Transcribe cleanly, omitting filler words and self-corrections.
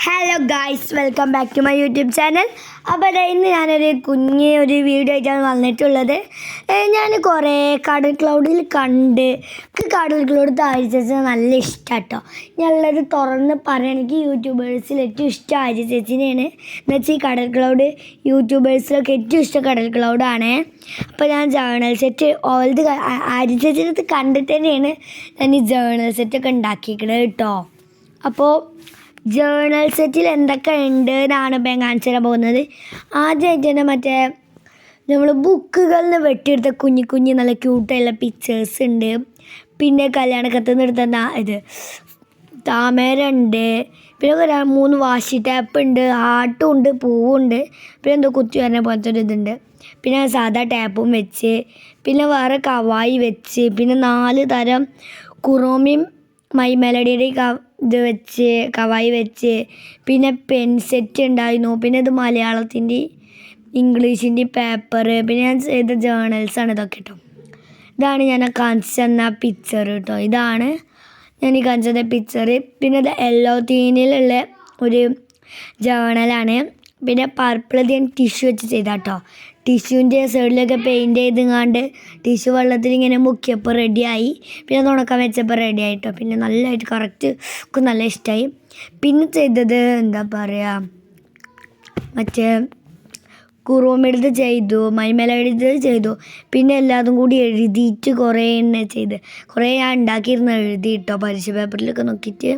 Hello guys, welcome back to my YouTube channel. അപ്പോൾ ഇന്ന് ഞാനൊരു ഒരു വീഡിയോ ആയിട്ടാണ് വന്നിട്ടുള്ളത്. ഞാൻ കുറേ കടൽ ക്ലൗഡിൽ കണ്ട് കടൽ ക്ലൗഡ് താഴ്ച നല്ല ഇഷ്ടം കേട്ടോ. ഞാനുള്ളത് തുറന്ന് പറയുകയാണെങ്കിൽ യൂട്യൂബേഴ്സിൽ ഏറ്റവും ഇഷ്ടം ആര്യ ചേച്ചിനെയാണ്. എന്നുവെച്ചാൽ ഈ കടൽ ക്ലൗഡ് യൂട്യൂബേഴ്സിലൊക്കെ ഏറ്റവും ഇഷ്ടം കടൽ ക്ലൗഡാണ്. അപ്പോൾ ഞാൻ ജേർണൽ സെറ്റ് ഓൾത് ആര്യ ചേച്ചിനകത്ത് കണ്ടിട്ട് തന്നെയാണ് ഞാൻ ഈ ജേർണൽ സെറ്റൊക്കെ ഉണ്ടാക്കിയിരിക്കുന്നത് കേട്ടോ. അപ്പോൾ ജേർണൽ സെറ്റിൽ എന്തൊക്കെ ഉണ്ട് എന്നാണ് ഇപ്പം ഞാൻ കാണിച്ചു തരാൻ പോകുന്നത്. ആദ്യമായിട്ട് തന്നെ മറ്റേ നമ്മൾ ബുക്കുകളിൽ നിന്ന് വെട്ടിയെടുത്ത കുഞ്ഞു നല്ല ക്യൂട്ടായിട്ടുള്ള പിക്ചേഴ്സ് ഉണ്ട്. പിന്നെ കല്യാണക്കത്ത് നിന്ന് എടുത്ത ഇത് താമര ഉണ്ട്. പിന്നെ 3 വാഷി ടാപ്പ് ഉണ്ട്, ഹാർട്ടും ഉണ്ട്, പൂവുണ്ട്. പിന്നെ എന്തോ കുത്തി വരുന്ന പോലത്തെ ഒരു ഇതുണ്ട്. പിന്നെ സാധാ ടാപ്പും വെച്ച്, പിന്നെ വേറെ കവായി വെച്ച്, പിന്നെ 4 തരം കുറോമിയും മൈ മെലഡിയുടെ ഇത് വെച്ച് കവായി വെച്ച്, പിന്നെ പെൻ സെറ്റ് ഉണ്ടായിരുന്നു. പിന്നെ ഇത് മലയാളത്തിൻ്റെ ഇംഗ്ലീഷിൻ്റെ പേപ്പർ, പിന്നെ ഞാൻ ചെയ്ത ജേർണൽസാണ് ഇതൊക്കെ കേട്ടോ. ഇതാണ് ഞാൻ കാണിച്ചു തന്ന പിക്ചർ കേട്ടോ. ഇതാണ് ഞാൻ ഈ കാണിച്ചു തന്ന പിക്ചർ. പിന്നെ ഇത് യെല്ലോ തീനിലുള്ള ഒരു ജേർണലാണ്. പിന്നെ പർപ്പിൾ ഞാൻ ടിഷ്യൂ വെച്ച് ചെയ്ത കേട്ടോ. ടിഷ്യൂവിൻ്റെ സൈഡിലൊക്കെ പെയിൻറ്റ് ചെയ്തെങ്ങാണ്ട് ടിഷ്യൂ വെള്ളത്തിൽ ഇങ്ങനെ മുക്കിയപ്പോൾ റെഡിയായി. പിന്നെ അത് ഉണക്കാൻ വെച്ചപ്പോൾ റെഡി ആയിട്ടോ. പിന്നെ നല്ലതായിട്ട് കറക്റ്റ് ഒക്കെ നല്ല ഇഷ്ടമായി. പിന്നെ ചെയ്തത് എന്താ പറയുക, മറ്റേ കുറോമെടുത്ത് ചെയ്തു, മൈമേലെടുത്ത് ചെയ്തു. പിന്നെ എല്ലാതും കൂടി എഴുതിയിട്ട് കുറേ എണ്ണ ചെയ്ത് കുറേ ഞാൻ ഉണ്ടാക്കിയിരുന്ന എഴുതി കേട്ടോ, പരീക്ഷ പേപ്പറിലൊക്കെ നോക്കിയിട്ട്.